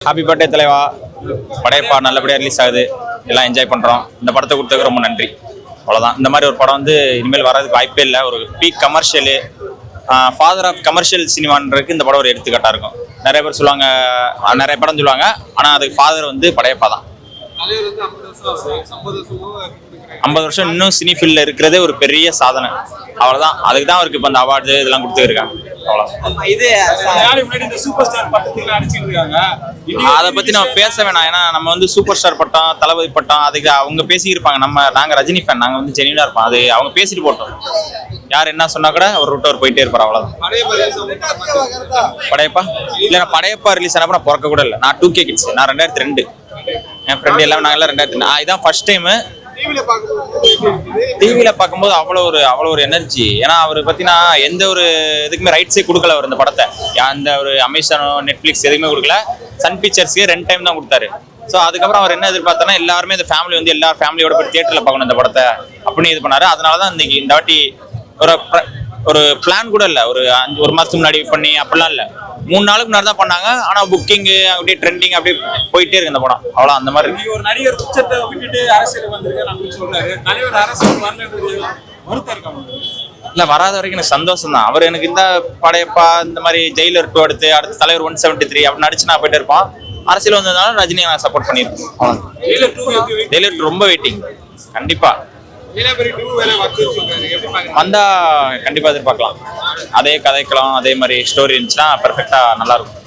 Happy birthday தலைவா. படையப்பா நல்லபடியாக release ஆகுது, எல்லாம் என்ஜாய் பண்ணுறோம். இந்த படத்தை கொடுத்ததுக்கு ரொம்ப நன்றி. அவ்வளோதான். இந்த மாதிரி ஒரு படம் வந்து இனிமேல் வர்றதுக்கு வாய்ப்பே இல்லை. ஒரு peak commercial, father of commercial சினிமான்றதுக்கு இந்த படம் ஒரு எடுத்துக்காட்டாக இருக்கும். நிறைய பேர் சொல்லுவாங்க, நிறைய படம் சொல்லுவாங்க, ஆனால் அதுக்கு ஃபாதர் வந்து படையப்பா தான். 50 வருஷம் இன்னும் சினி ஃபீல்டில் இருக்கிறதே ஒரு பெரிய சாதனை. அவ்வளோதான். அதுக்கு தான் அவருக்கு இப்போ அந்த அவார்டு இதெல்லாம் கொடுத்துருக்காங்க. அதை பத்தி நம்ம பேச வேணாம். ஏன்னா நம்ம வந்து சூப்பர் ஸ்டார் பட்டம், தளபதி பட்டம், அதுக்கு அவங்க பேசியிருப்பாங்க. நாங்க ரஜினி ஃபேன், நாங்க வந்து ஜெனியூனா இருப்போம். அது அவங்க பேசிட்டு போட்டோம். யார் என்ன சொன்னா கூட ஒரு ரூட் அவர் போயிட்டே இருப்பார். அவ்வளவுதான். படையப்பா இல்ல, நான் படையப்பா ரிலீஸ் ஆனப்ப நான் பிறக்க கூட இல்லை. நான் 2K கிட்ஸ். நான் 2002. என் ஃப்ரெண்ட் எல்லாம் நாங்கெல்லாம் 2002. இதான் ஃபர்ஸ்ட் டைம் டிவியில பார்க்கும்போது அவ்வளோ ஒரு எனர்ஜி. ஏன்னா அவர் பத்தினா எந்த ஒரு இதுக்குமே ரைட்ஸே கொடுக்கல. அவர் இந்த படத்தை அந்த ஒரு அமேசானோ நெட்ஃபிளிக்ஸ் எதுவுமே கொடுக்கல. சன் பிக்சர்ஸ்க்கே 2 டைம் தான் கொடுத்தாரு. ஸோ அதுக்கப்புறம் அவர் என்ன எதிர்பார்த்தனா, எல்லாருமே இந்த ஃபேமிலி வந்து எல்லா ஃபேமிலியோட போய் தியேட்டர்ல பார்க்கணும் இந்த படத்தை அப்படின்னு இது பண்ணாரு. அதனாலதான் இன்னைக்கு இந்த வாட்டி ஒரு பிளான் கூட இல்லை. ஒரு மாசத்துக்கு முன்னாடி பண்ணி அப்படிலாம் இல்லை. 3 நாளுக்கு முன்னாடி தான் பண்ணாங்க. ஆனா புக்கிங் அப்படியே ட்ரெண்டிங் அப்படியே போயிட்டே இருக்கு இந்த படம். அவ்வளோ அந்த மாதிரி. ஒரு நடிகர் உச்சத்தை விட்டுட்டு அரசியல் வந்திருக்காரு சொல்றாரு. தலைவர் அரசியல் இல்ல, வராத வரைக்கும் எனக்கு சந்தோஷம் தான். அவர் எனக்கு இந்த படையப்பா இந்த மாதிரி ஜெயிலர் 2 அடுத்து தலைவர் 173 அப்படி நடிச்சு நான் போயிட்டு இருப்பான். அரசியல் வந்ததுனால ரஜினி நான் சப்போர்ட் பண்ணிருக்கேன். ஜெயிலர் 2 ரொம்ப வெயிட்டிங். கண்டிப்பா வந்தா கண்டிப்பா எதிர்பார்க்கலாம். அதே கதைக்கலாம், அதே மாதிரி ஸ்டோரி இருந்துச்சுன்னா பெர்ஃபெக்டா நல்லா இருக்கும்.